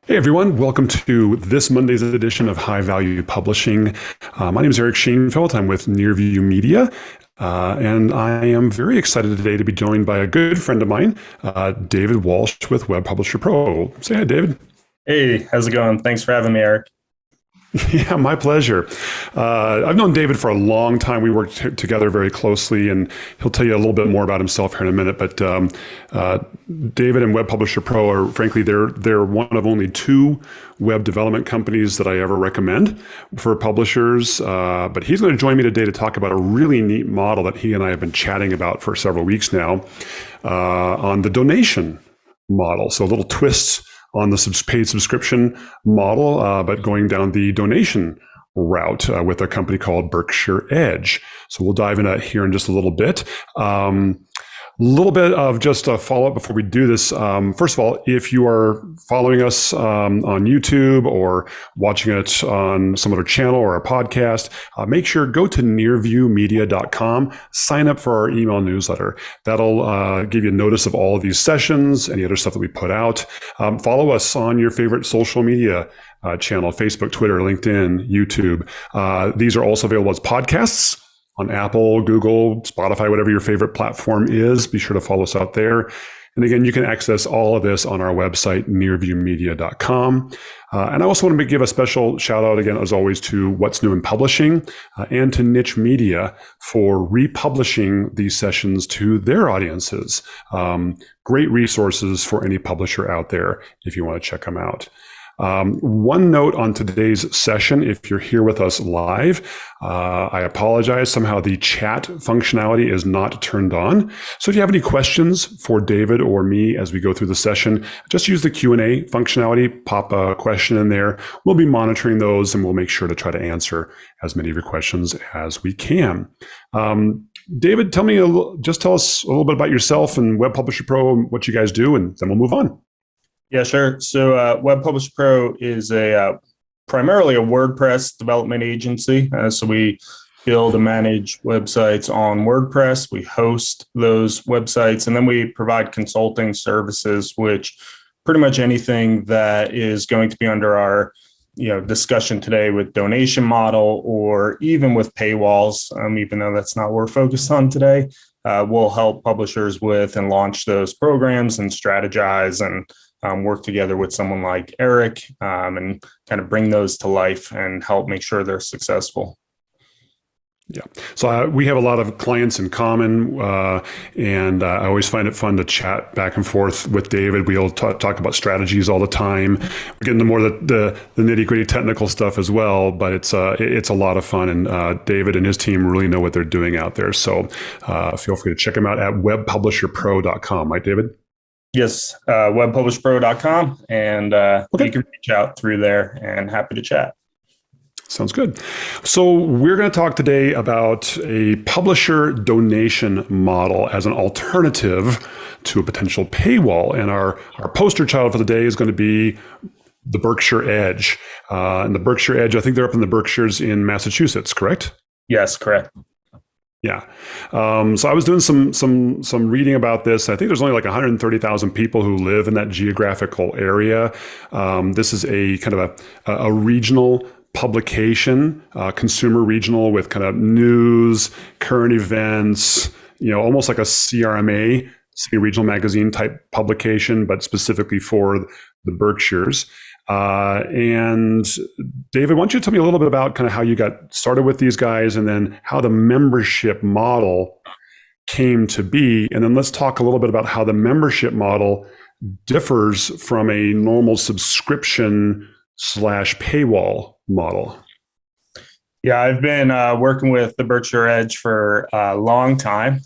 Hey everyone, welcome to this Monday's edition of High Value Publishing. My name is Eric Schoenfeld. I'm with Nearview Media, and I am very excited today to be joined by a good friend of mine, David Walsh with Web Publisher Pro. Say hi, David. Hey, how's it going? Thanks for having me, Eric. Yeah, my pleasure. I've known David for a long time. We worked together very closely, and he'll tell you a little bit more about himself here in a minute. But David and Web Publisher Pro are, frankly, they're one of only two web development companies that I ever recommend for publishers. But he's going to join me today to talk about a really neat model that he and I have been chatting about for several weeks now on the donation model. So little twists on the paid subscription model, but going down the donation route with a company called Berkshire Edge. So we'll dive into that here in just a little bit. A little bit of just a follow-up before we do this. First of all, if you are following us on YouTube or watching it on some other channel or a podcast, make sure go to nearviewmedia.com, sign up for our email newsletter. That'll give you notice of all of these sessions, any other stuff that we put out. Follow us on your favorite social media channel, Facebook, Twitter, LinkedIn, YouTube. These are also available as podcasts on Apple, Google, Spotify, whatever your favorite platform is. Be sure to follow us out there. And again, you can access all of this on our website, nearviewmedia.com. And I also want to give a special shout out again, as always, to What's New in Publishing and to Niche Media for republishing these sessions to their audiences. Great resources for any publisher out there if you want to check them out. One note on today's session, if you're here with us live, I apologize. Somehow the chat functionality is not turned on. So if you have any questions for David or me as we go through the session, just use the Q&A functionality, pop a question in there. We'll be monitoring those and we'll make sure to try to answer as many of your questions as we can. David, tell us a little bit about yourself and Web Publisher Pro and what you guys do, and then we'll move on. Yeah, sure. So Web Publisher Pro is primarily a WordPress development agency. So we build and manage websites on WordPress. We host those websites, and then we provide consulting services, which pretty much anything that is going to be under our discussion today with donation model or even with paywalls, even though that's not what we're focused on today, we'll help publishers with and launch those programs and strategize and work together with someone like Eric and kind of bring those to life and help make sure they're successful. Yeah. So we have a lot of clients in common, and I always find it fun to chat back and forth with David. We'll talk about strategies all the time. We get into more the nitty-gritty technical stuff as well, but it's a lot of fun, and David and his team really know what they're doing out there. So feel free to check them out at webpublisherpro.com, right, David? Yes, webpublishpro.com, and You can reach out through there, and happy to chat. Sounds good. So we're going to talk today about a publisher donation model as an alternative to a potential paywall. And our poster child for the day is going to be the Berkshire Edge. And the Berkshire Edge, I think they're up in the Berkshires in Massachusetts, correct? Yes, correct. Yeah. So I was doing some reading about this. I think there's only like 130,000 people who live in that geographical area. This is a kind of a regional publication, consumer regional, with kind of news, current events, almost like a CRMA, City Regional Magazine type publication, but specifically for the Berkshires. And David, why don't you tell me a little bit about kind of how you got started with these guys and then how the membership model came to be. And then let's talk a little bit about how the membership model differs from a normal subscription / paywall model. Yeah, I've been working with the Berkshire Edge for a long time.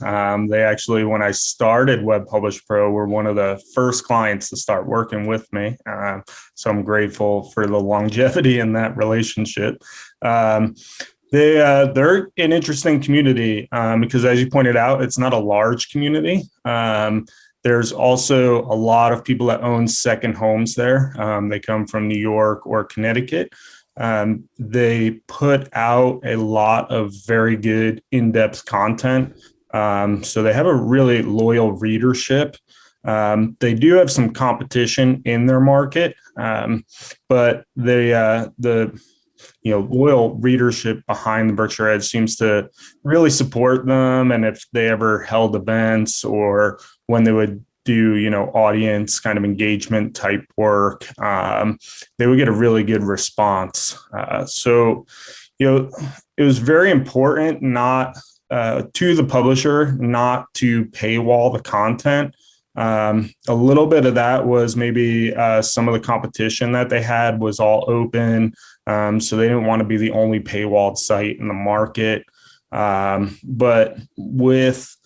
They actually, when I started Web Publish Pro, were one of the first clients to start working with me. So I'm grateful for the longevity in that relationship. They're an interesting community because, as you pointed out, it's not a large community. There's also a lot of people that own second homes there. They come from New York or Connecticut. They put out a lot of very good in-depth content. So they have a really loyal readership. They do have some competition in their market. But the loyal readership behind the Berkshire Edge seems to really support them. And if they ever held events or when they would do, audience kind of engagement type work, they would get a really good response. So it was very important not to the publisher, not to paywall the content. A little bit of that was maybe some of the competition that they had was all open. So they didn't want to be the only paywalled site in the market. But with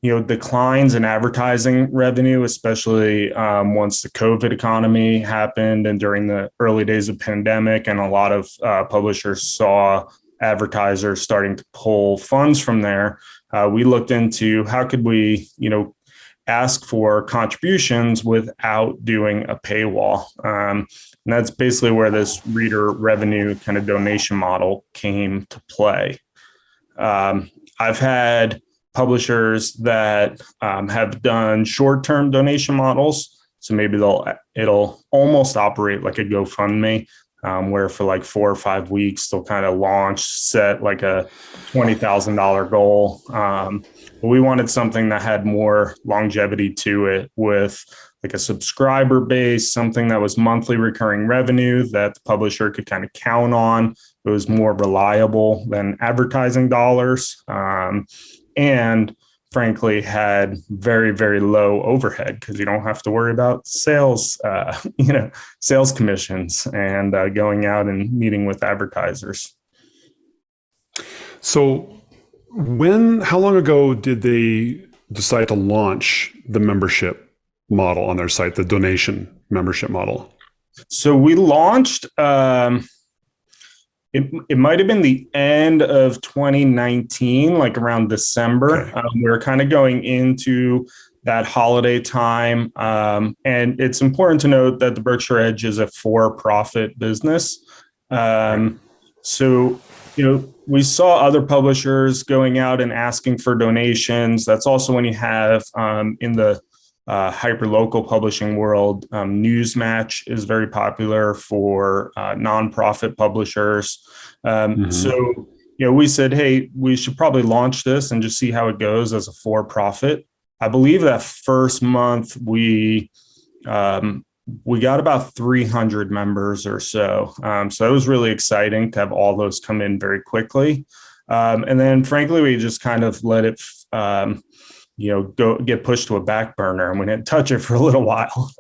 declines in advertising revenue, especially once the COVID economy happened and during the early days of pandemic, and a lot of publishers saw advertisers starting to pull funds from there, we looked into how could we, ask for contributions without doing a paywall. And that's basically where this reader revenue kind of donation model came to play. I've had publishers that have done short-term donation models. So maybe it'll almost operate like a GoFundMe, where for like 4 or 5 weeks, they'll kind of launch, set like a $20,000 goal. But we wanted something that had more longevity to it, with like a subscriber base, something that was monthly recurring revenue that the publisher could kind of count on. It was more reliable than advertising dollars. And frankly, had very, very low overhead because you don't have to worry about sales commissions and going out and meeting with advertisers. So how long ago did they decide to launch the membership model on their site, the donation membership model? So we launched, it might have been the end of 2019, like around December. Okay. We were kind of going into that holiday time. And it's important to note that the Berkshire Edge is a for-profit business. So, we saw other publishers going out and asking for donations. That's also when you have in the hyperlocal publishing world, Newsmatch is very popular for nonprofit publishers. So, we said, hey, we should probably launch this and just see how it goes as a for-profit. I believe that first month we got about 300 members or so. So it was really exciting to have all those come in very quickly. And then frankly, we just kind of let it, get pushed to a back burner, and we didn't touch it for a little while.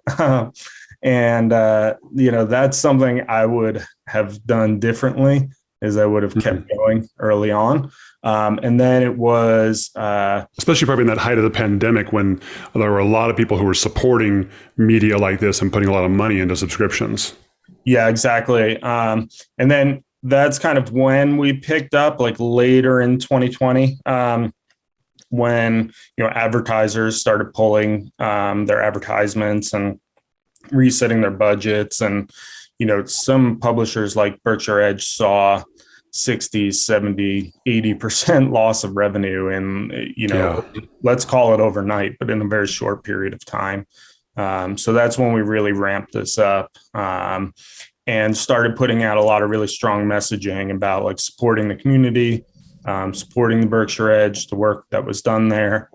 And, that's something I would have done differently, is I would have kept going early on. And then it was... especially probably in that height of the pandemic, when there were a lot of people who were supporting media like this and putting a lot of money into subscriptions. Yeah, exactly. And then that's kind of when we picked up, like later in 2020, when, advertisers started pulling their advertisements and resetting their budgets. And, some publishers like Berkshire Edge saw 60, 70, 80% loss of revenue in, let's call it overnight, but in a very short period of time. So that's when we really ramped this up and started putting out a lot of really strong messaging about like supporting the community, supporting the Berkshire Edge, the work that was done there.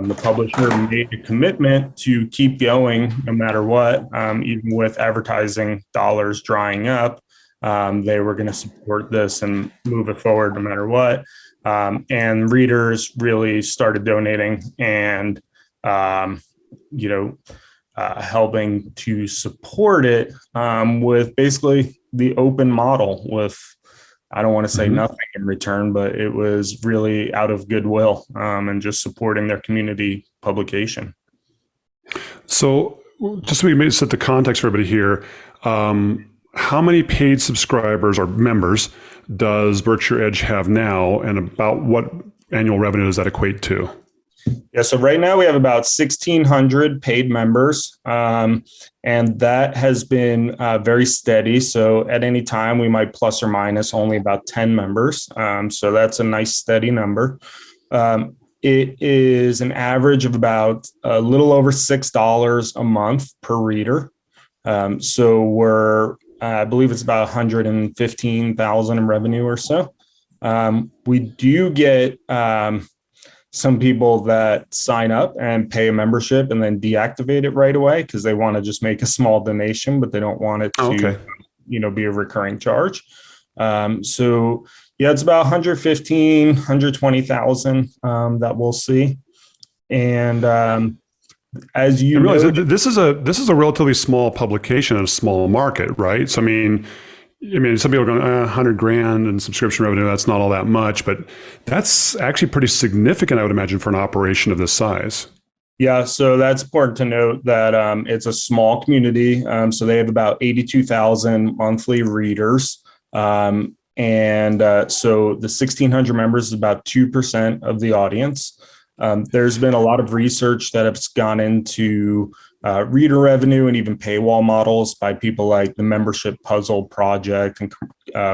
The publisher made a commitment to keep going no matter what, even with advertising dollars drying up. They were going to support this and move it forward no matter what. And readers really started donating and, helping to support it with basically the open model with, I don't want to say nothing in return, but it was really out of goodwill and just supporting their community publication. So just so we may set the context for everybody here, how many paid subscribers or members does Berkshire Edge have now, and about what annual revenue does that equate to? Yeah, so right now we have about 1,600 paid members, and that has been very steady. So at any time, we might plus or minus only about 10 members. So that's a nice steady number. It is an average of about a little over $6 a month per reader. So we're, I believe it's about 115,000 in revenue or so. We do get some people that sign up and pay a membership and then deactivate it right away because they want to just make a small donation, but they don't want it to, Okay. be a recurring charge. So yeah, it's about 115, 120,000 that we'll see. And as you And realize know, that this is a relatively small publication in a small market, right? So I mean, some people are going 100 grand in subscription revenue. That's not all that much, but that's actually pretty significant, I would imagine, for an operation of this size. yeah, so that's important to note that it's a small community. So they have about 82,000 monthly readers. So the 1,600 members is about 2% of the audience. There's been a lot of research that has gone into reader revenue and even paywall models by people like the Membership Puzzle Project and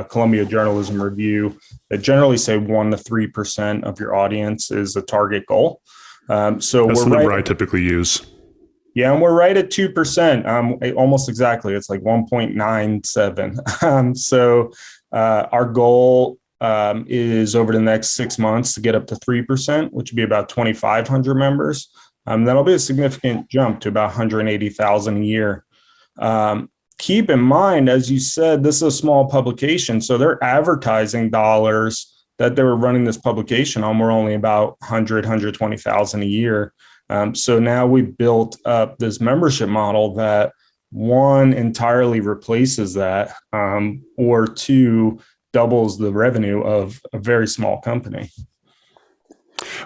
Columbia Journalism Review that generally say 1 to 3% of your audience is a target goal. So That's we're the number right. I typically use. Yeah, and we're right at 2%, almost exactly. It's like 1.97. Our goal is over the next 6 months to get up to 3%, which would be about 2,500 members. That'll be a significant jump to about 180,000 a year. Keep in mind, as you said, this is a small publication, so their advertising dollars that they were running this publication on were only about 100, 120,000 a year. So now we built up this membership model that one entirely replaces that, or two doubles the revenue of a very small company.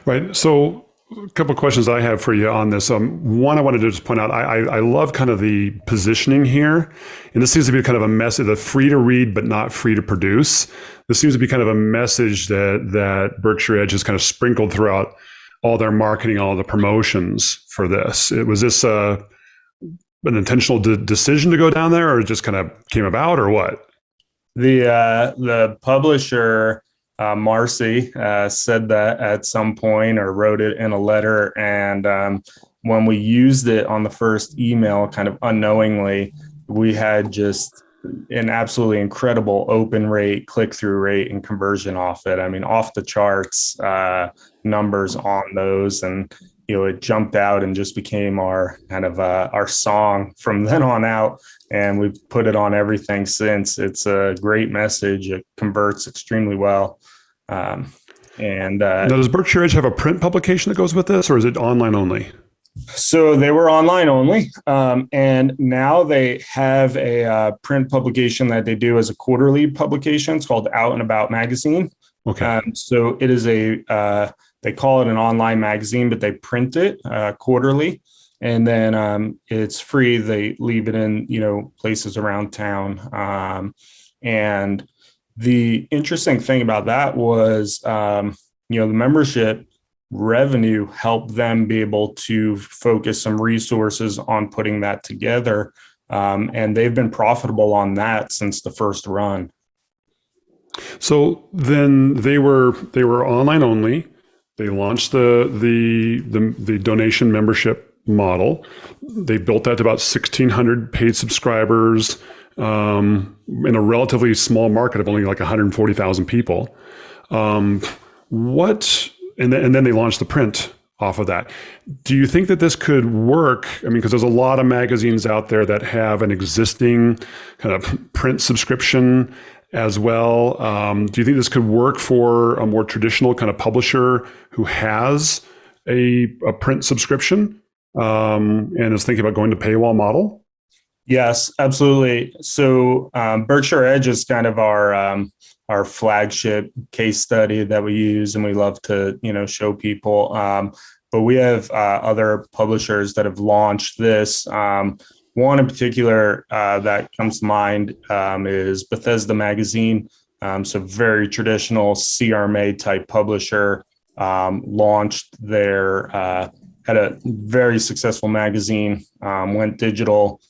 Right. So a couple of questions I have for you on this. One, I wanted to just point out, I love kind of the positioning here. And this seems to be kind of a message, the free to read, but not free to produce. This seems to be kind of a message that Berkshire Edge has kind of sprinkled throughout all their marketing, all the promotions for this. Was this an intentional decision to go down there, or it just kind of came about, or what? The publisher, Marcy, said that at some point or wrote it in a letter. And when we used it on the first email, kind of unknowingly, we had just an absolutely incredible open rate, click-through rate, and conversion off it. I mean, off the charts numbers on those. And, it jumped out and just became our kind of our song from then on out. And we've put it on everything since. It's a great message. It converts extremely well. Now, does Berkshire Edge have a print publication that goes with this, or is it online only? So they were online only, and now they have a print publication that they do as a quarterly publication. It's called Out and About Magazine. Okay. So it is they call it an online magazine, but they print it quarterly, and then it's free. They leave it in places around town, and the interesting thing about that was the membership revenue helped them be able to focus some resources on putting that together, and they've been profitable on that since the first run. So then they were online only. They launched the donation membership model. They built that to about 1,600 paid subscribers in a relatively small market of only like 140,000 people. And then they launched the print off of that. Do you think that this could work? I mean, because there's a lot of magazines out there that have an existing kind of print subscription as well. Do you think this could work for a more traditional kind of publisher who has a print subscription and is thinking about going to paywall model? Yes, absolutely. So Berkshire Edge is kind of our flagship case study that we use, and we love to show people. But we have other publishers that have launched this. One in particular that comes to mind is Bethesda Magazine. So very traditional CRMA type publisher, launched had a very successful magazine, went digital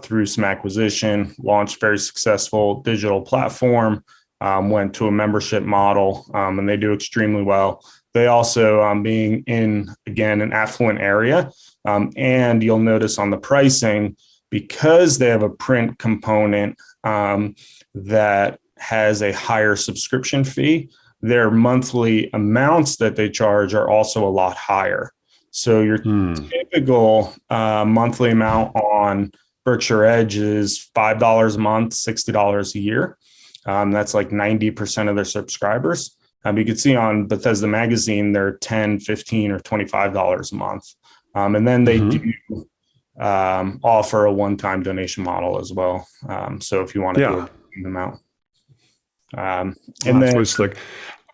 through some acquisition, launched very successful digital platform, went to a membership model, and they do extremely well. They also, being in, again, an affluent area, and you'll notice on the pricing, because they have a print component that has a higher subscription fee, their monthly amounts that they charge are also a lot higher. So your typical monthly amount on Berkshire Edge is $5 a month, $60 a year. That's like 90% of their subscribers. You can see on Bethesda Magazine, they're $10, $15, or $25 a month. And then they do offer a one-time donation model as well. So if you want to do them out. And that's then really slick.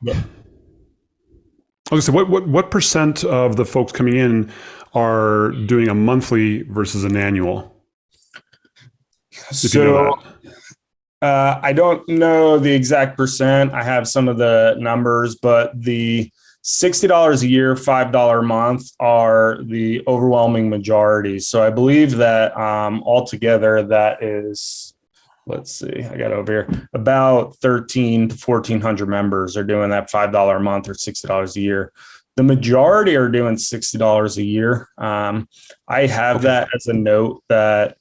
Okay, so what percent of the folks coming in are doing a monthly versus an annual? If you know that. I don't know the exact percent. I have some of the numbers, but the $60 a year, $5 a month are the overwhelming majority. So I believe that altogether that is, let's see, I got over here, about 1,300 to 1,400 members are doing that $5 a month or $60 a year. The majority are doing $60 a year. I have that as a note that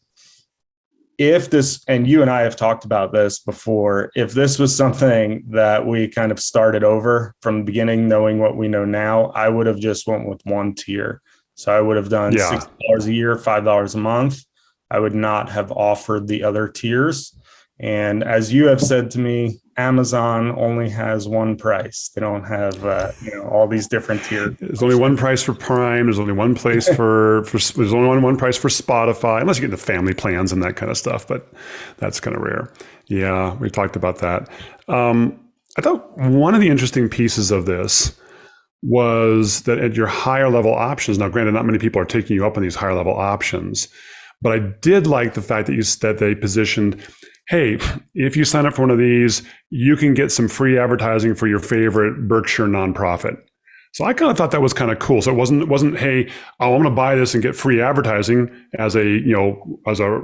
if this, and you and I have talked about this before, if this was something that we kind of started over from the beginning, knowing what we know now, I would have just went with one tier. So I would have done $60 a year, $5 a month. I would not have offered the other tiers. And as you have said to me, Amazon only has one price. They don't have all these different tiers. There's only one price for Prime. There's only one place for there's only one price for Spotify, unless you get the family plans and that kind of stuff. But that's kind of rare. Yeah, we talked about that. I thought one of the interesting pieces of this was that at your higher level options. Now, granted, not many people are taking you up on these higher level options, but I did like the fact that they positioned, hey, if you sign up for one of these, you can get some free advertising for your favorite Berkshire nonprofit. So I kind of thought that was kind of cool. So it wasn't, hey, I'm going to buy this and get free advertising as a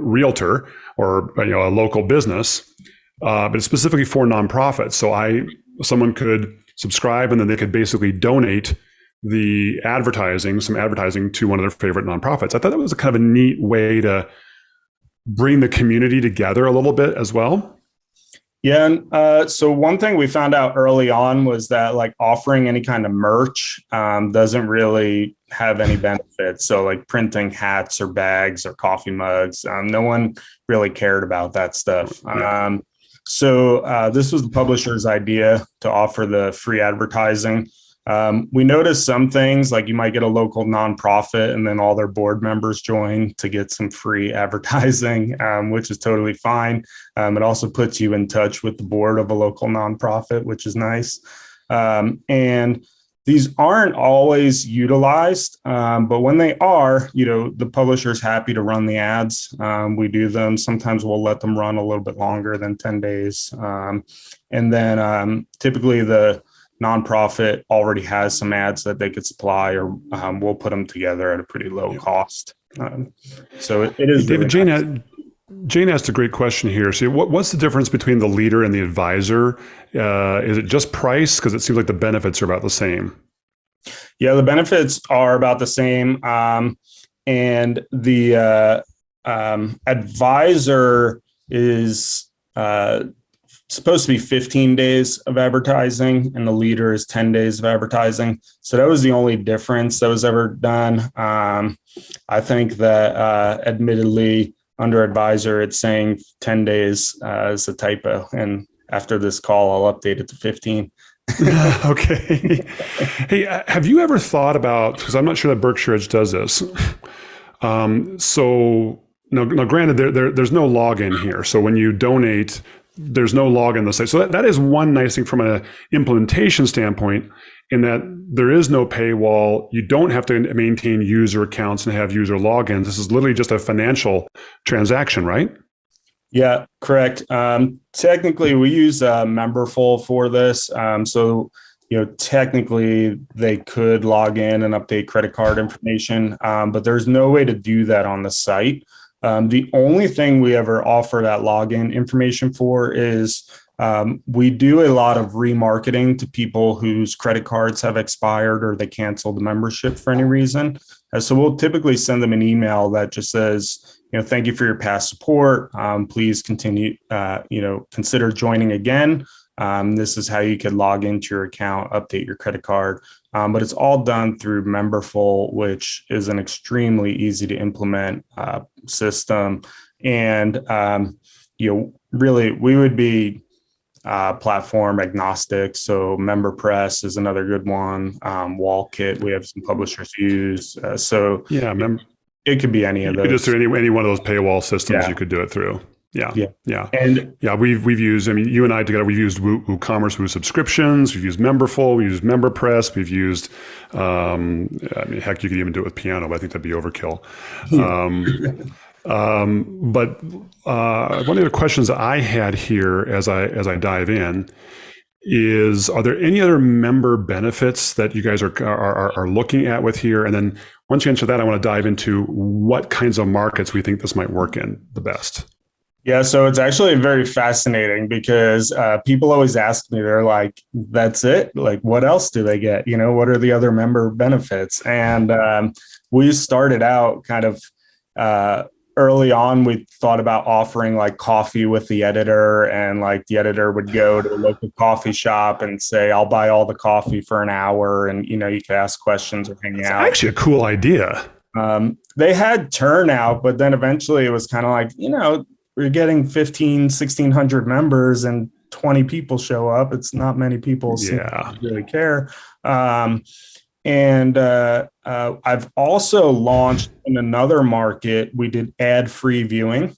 realtor or a local business, but it's specifically for nonprofits. So someone could subscribe and then they could basically donate some advertising to one of their favorite nonprofits. I thought that was a kind of a neat way to bring the community together a little bit as well. Yeah. And so one thing we found out early on was that like offering any kind of merch doesn't really have any benefits. So like printing hats or bags or coffee mugs, no one really cared about that stuff. Yeah. So this was the publisher's idea to offer the free advertising. We noticed some things like you might get a local nonprofit and then all their board members join to get some free advertising, which is totally fine. It also puts you in touch with the board of a local nonprofit, which is nice. And these aren't always utilized, but when they are, the publisher's happy to run the ads. We do them. Sometimes we'll let them run a little bit longer than 10 days. And then typically the nonprofit already has some ads that they could supply, or we'll put them together at a pretty low cost. So it is. David, really Jane asked a great question here. So what's the difference between the leader and the advisor? Is it just price? Because it seems like the benefits are about the same. Yeah, the benefits are about the same. And the advisor is supposed to be 15 days of advertising and the leader is 10 days of advertising. So that was the only difference that was ever done. I think that admittedly under advisor, it's saying 10 days is a typo. And after this call, I'll update it to 15. Okay. Hey, have you ever thought about, because I'm not sure that Berkshire Edge does this. So now granted, there's no login here. So when you donate, there's no login on the site. So that is one nice thing from an implementation standpoint, in that there is no paywall. You don't have to maintain user accounts and have user logins. This is literally just a financial transaction, right? Yeah, correct. Technically, we use Memberful for this. So, technically they could log in and update credit card information, but there's no way to do that on the site. The only thing we ever offer that login information for is we do a lot of remarketing to people whose credit cards have expired or they canceled the membership for any reason. So we'll typically send them an email that just says, thank you for your past support. Please continue, consider joining again. This is how you could log into your account, update your credit card. But it's all done through Memberful, which is an extremely easy to implement system. And, really, we would be platform agnostic. So MemberPress is another good one. WallKit, we have some publishers use. It could be any of those. You could just do any one of those paywall systems. You could do it through. And we've used. I mean, you and I together, we've used WooCommerce, Subscriptions. We've used Memberful. We've used MemberPress. We've used. Heck, you could even do it with Piano, but I think that'd be overkill. But one of the questions that I had here as I dive in is, are there any other member benefits that you guys are looking at with here? And then once you answer that, I want to dive into what kinds of markets we think this might work in the best. Yeah, so it's actually very fascinating because people always ask me, they're like, that's it? Like, what else do they get? What are the other member benefits? And we started out kind of early on, we thought about offering like coffee with the editor, and like the editor would go to a local coffee shop and say, I'll buy all the coffee for an hour. And, you could ask questions or hang out. It's actually a cool idea. They had turnout, but then eventually it was kind of like, we're getting 1,600 members and 20 people show up. It's not many people really care. And I've also launched in another market. We did ad-free viewing.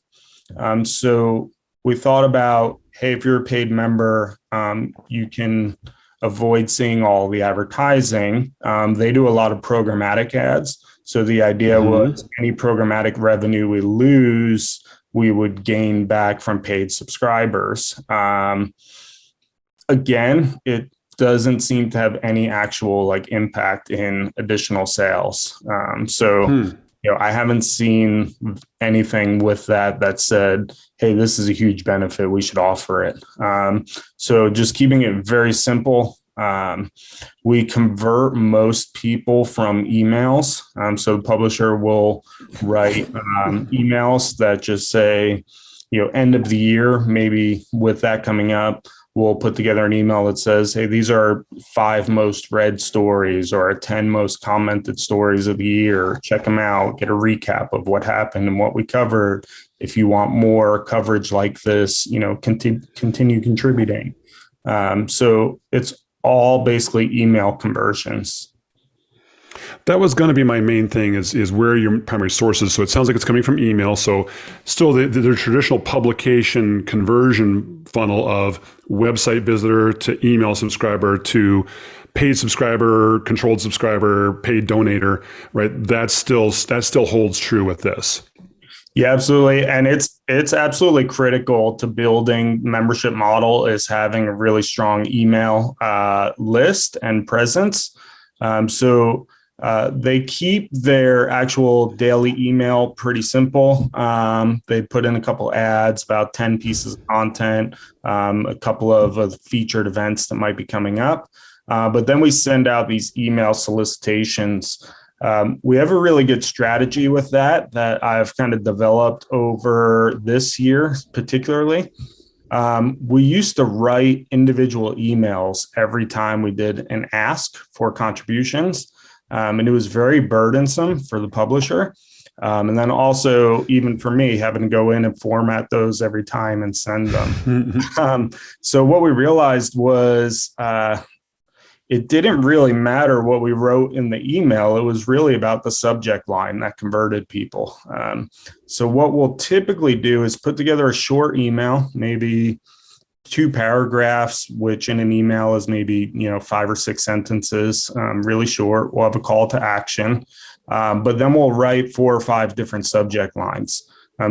So we thought about, hey, if you're a paid member, you can avoid seeing all the advertising. They do a lot of programmatic ads. So the idea was any programmatic revenue we lose, we would gain back from paid subscribers. Again, it doesn't seem to have any actual like impact in additional sales. I haven't seen anything with that said, hey, this is a huge benefit, we should offer it. So just keeping it very simple. We convert most people from emails. So the publisher will write emails that just say, end of the year, maybe with that coming up, we'll put together an email that says, hey, these are 5 most read stories or 10 most commented stories of the year. Check them out, get a recap of what happened and what we covered. If you want more coverage like this, continue contributing. So it's all basically email conversions. That was going to be my main thing is where are your primary sources. So it sounds like it's coming from email. So still the traditional publication conversion funnel of website visitor to email subscriber to paid subscriber, controlled subscriber, paid donator, right? That still holds true with this. Yeah, absolutely. And it's absolutely critical to building membership model is having a really strong email list and presence. So they keep their actual daily email pretty simple. They put in a couple ads, about 10 pieces of content, a couple of featured events that might be coming up. But then we send out these email solicitations. We have a really good strategy with that I've kind of developed over this year, particularly. We used to write individual emails every time we did an ask for contributions. And it was very burdensome for the publisher. And then also, even for me, having to go in and format those every time and send them. So what we realized was it didn't really matter what we wrote in the email. It was really about the subject line that converted people. So what we'll typically do is put together a short email, maybe 2 paragraphs, which in an email is maybe 5 or 6 sentences, really short. We'll have a call to action, but then we'll write 4 or 5 different subject lines.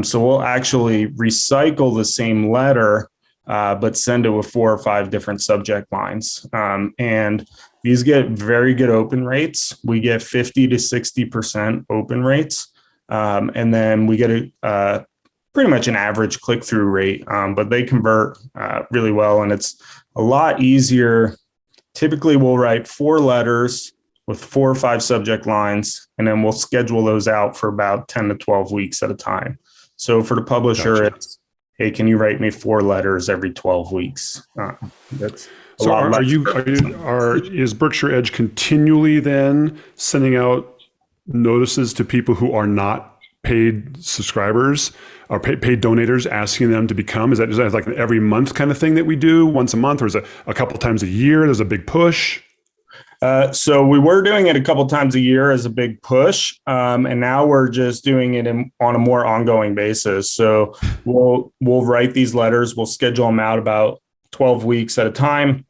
So we'll actually recycle the same letter, but send it with 4 or 5 different subject lines. And these get very good open rates. We get 50 to 60% open rates. And then we get pretty much an average click-through rate, but they convert really well. And it's a lot easier. Typically, we'll write 4 letters with 4 or 5 subject lines, and then we'll schedule those out for about 10 to 12 weeks at a time. So for the publisher, Gotcha. it's, hey, can you write me 4 letters every 12 weeks? That's a So lot less. is Berkshire Edge continually then sending out notices to people who are not paid subscribers or paid donators, asking them to become? Is that like an every month kind of thing that we do once a month, or is it a couple times a year? There's a big push. So we were doing it a couple times a year as a big push, and now we're just doing it on a more ongoing basis. So we'll write these letters, we'll schedule them out about 12 weeks at a time,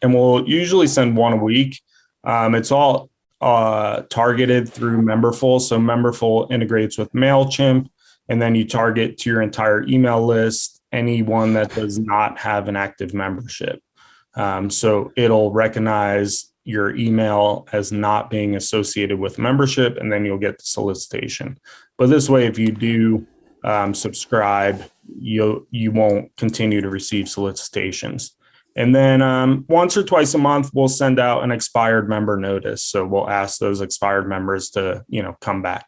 and we'll usually send one a week. It's all targeted through Memberful. So Memberful integrates with MailChimp, and then you target to your entire email list anyone that does not have an active membership. So it'll recognize your email as not being associated with membership, and then you'll get the solicitation. But this way, if you do subscribe, you won't continue to receive solicitations. And then once or twice a month, we'll send out an expired member notice. So we'll ask those expired members to, come back.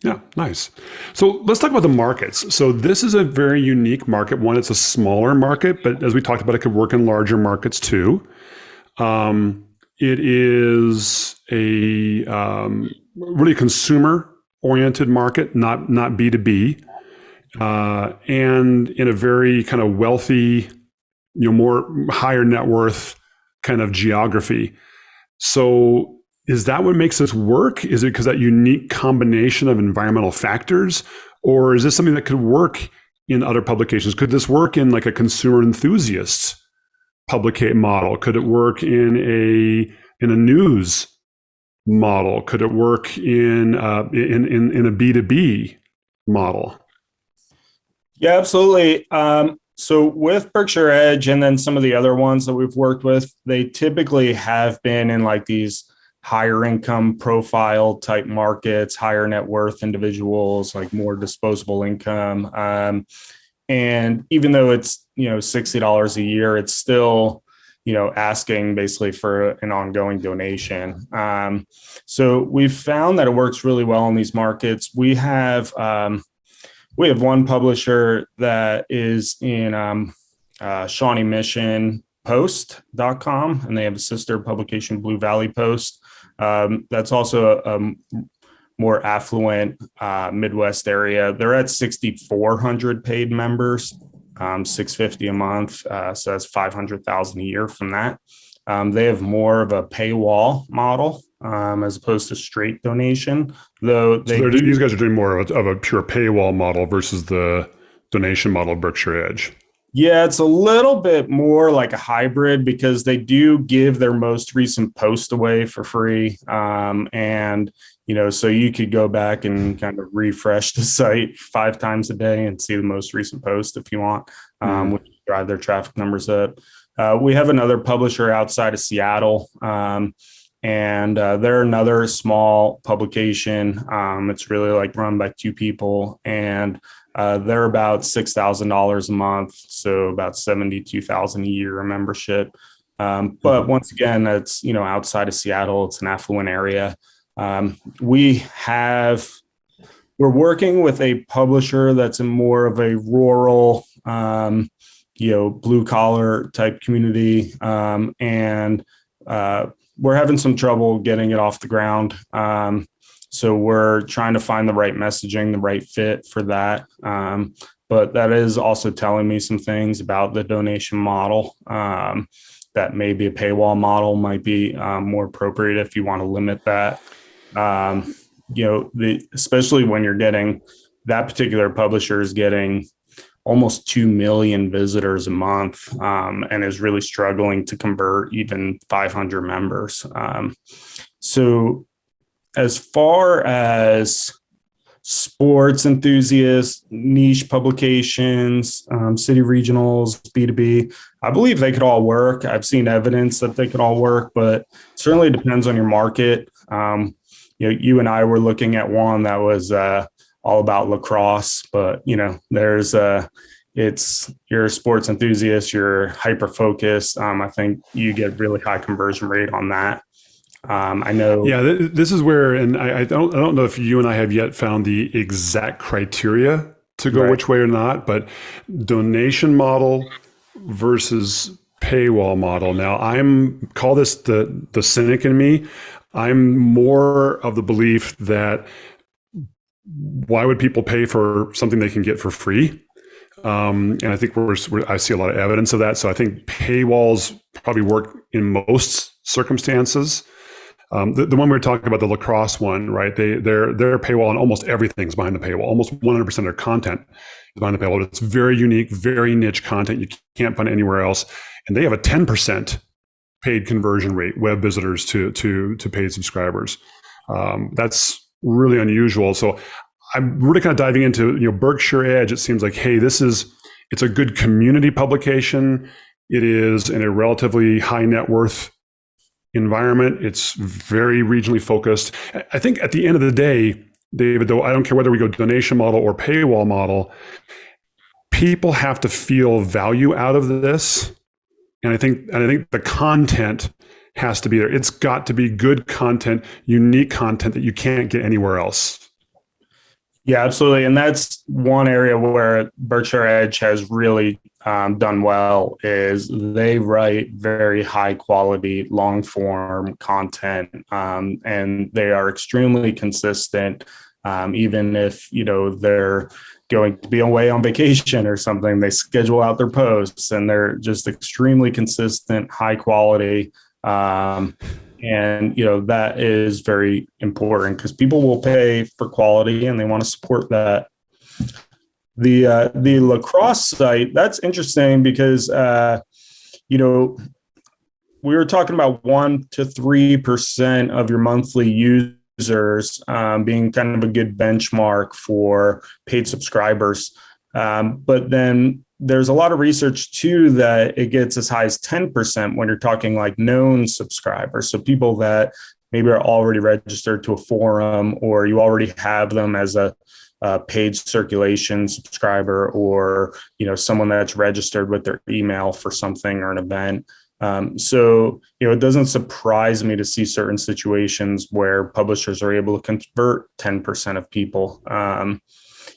Yeah, nice. So let's talk about the markets. So this is a very unique market. One, it's a smaller market, but as we talked about, it could work in larger markets too. It is a really consumer-oriented market, not B2B, and in a very kind of wealthy, more higher net worth kind of geography. So is that what makes this work? Is it because that unique combination of environmental factors, or is this something that could work in other publications? Could this work in like a consumer enthusiast publicate model? Could it work in a news model? Could it work in a B2B model? Yeah, absolutely. So with Berkshire Edge and then some of the other ones that we've worked with, they typically have been in like these higher income profile type markets, higher net worth individuals, like more disposable income. And even though it's, $60 a year, it's still, asking basically for an ongoing donation. So we've found that it works really well in these markets. We have one publisher that is in Shawnee Mission Post.com, and they have a sister publication, Blue Valley Post. That's also a more affluent Midwest area. They're at 6,400 paid members, $650 a month. So that's 500,000 a year from that. They have more of a paywall model as opposed to straight donation, though these guys are doing more of a pure paywall model versus the donation model of Berkshire Edge. Yeah, it's a little bit more like a hybrid because they do give their most recent post away for free. And, so you could go back and kind of refresh the site 5 times a day and see the most recent post if you want, which drive their traffic numbers up. We have another publisher outside of Seattle, and they're another small publication. It's really like run by 2 people, and they're about $6,000 a month, so about $72,000 a year in membership. But once again, that's outside of Seattle. It's an affluent area. We're working with a publisher that's in more of a rural, blue collar type community, and we're having some trouble getting it off the ground. So we're trying to find the right messaging, the right fit for that. But that is also telling me some things about the donation model, that maybe a paywall model might be more appropriate if you want to limit that. Especially when you're getting, that particular publisher is getting almost 2 million visitors a month, and is really struggling to convert even 500 members. So as far as sports enthusiasts, niche publications, city regionals, B2B, I believe they could all work. I've seen evidence that they could all work, but it certainly depends on your market. You and I were looking at one that was all about lacrosse, but it's you're a sports enthusiast, you're hyper focused. I think you get really high conversion rate on that. I know. Yeah, this is where, and I don't know if you and I have yet found the exact criteria to go Right. which way or not, but donation model versus paywall model. Now, call this the cynic in me. I'm more of the belief that why would people pay for something they can get for free? And I think I see a lot of evidence of that. So I think paywalls probably work in most circumstances. The one we were talking about, the lacrosse one, right? Their paywall and almost everything's behind the paywall. Almost 100% of their content is behind the paywall. It's very unique, very niche content you can't find anywhere else. And they have a 10% paid conversion rate, web visitors to paid subscribers. That's really unusual. So I'm really kind of diving into, Berkshire Edge. It seems like, hey, it's a good community publication. It is in a relatively high net worth environment. It's very regionally focused. I think at the end of the day, David, though, I don't care whether we go donation model or paywall model, people have to feel value out of this. And I think the content has to be there. It's got to be good content, unique content that you can't get anywhere else. Yeah, absolutely. And that's one area where Berkshire Edge has really done well is they write very high quality, long form content, and they are extremely consistent. Even if, they're going to be away on vacation or something, they schedule out their posts and they're just extremely consistent, high quality. And, that is very important because people will pay for quality and they want to support that. The lacrosse site, that's interesting because, we were talking about 1% to 3% of your monthly users being kind of a good benchmark for paid subscribers. But then there's a lot of research too that it gets as high as 10% when you're talking like known subscribers. So people that maybe are already registered to a forum, or you already have them as a paid circulation subscriber, or someone that's registered with their email for something or an event. So it doesn't surprise me to see certain situations where publishers are able to convert 10% of people.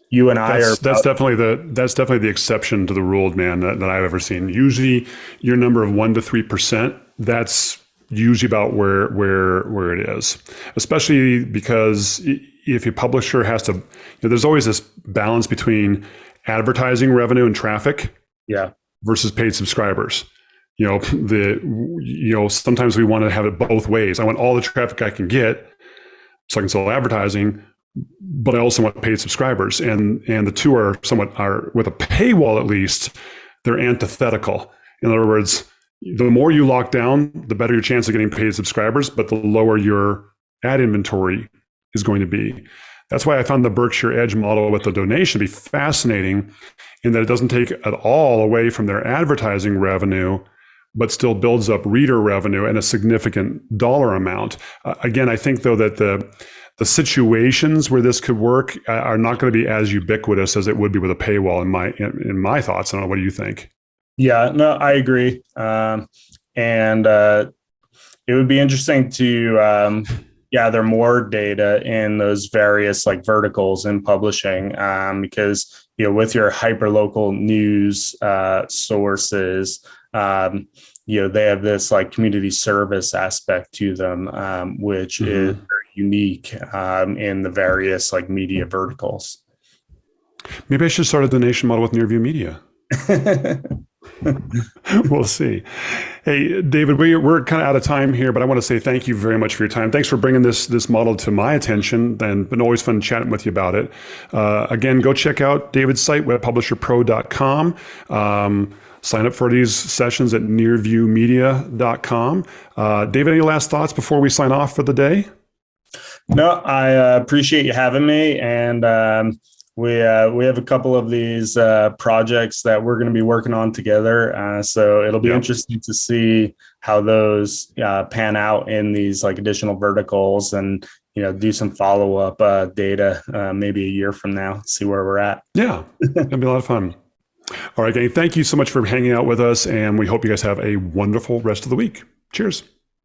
You and I that's definitely the exception to the rule, man, that I've ever seen. Usually your number of 1% to 3%, that's usually about where it is, especially because if your publisher has to, there's always this balance between advertising revenue and traffic versus paid subscribers. Sometimes we want to have it both ways. I want all the traffic I can get so I can sell advertising, but I also want paid subscribers. And the two are with a paywall, at least, they're antithetical. In other words, the more you lock down, the better your chance of getting paid subscribers, but the lower your ad inventory is going to be. That's why I found the Berkshire Edge model with the donation to be fascinating, in that it doesn't take at all away from their advertising revenue, but still builds up reader revenue and a significant dollar amount. Again, I think, though, that the situations where this could work are not going to be as ubiquitous as it would be with a paywall, in my thoughts. I don't know. What do you think? Yeah, no, I agree. And it would be interesting to gather more data in those various verticals in publishing, because with your hyperlocal news sources, they have this community service aspect to them, which is very unique in the various media verticals. Maybe I should start a donation model with Nearview Media. We'll see. Hey, David, we're kind of out of time here, but I want to say thank you very much for your time. Thanks for bringing this model to my attention, and been always fun chatting with you about it. Again, go check out David's site, webpublisherpro.com. Sign up for these sessions at nearviewmedia.com. David, any last thoughts before we sign off for the day? No, I appreciate you having me, and we have a couple of these projects that we're going to be working on together. So it'll be interesting to see how those pan out in these additional verticals, and do some follow-up data maybe a year from now, see where we're at. Yeah, it'll be a lot of fun. All right, gang, thank you so much for hanging out with us, and we hope you guys have a wonderful rest of the week. Cheers.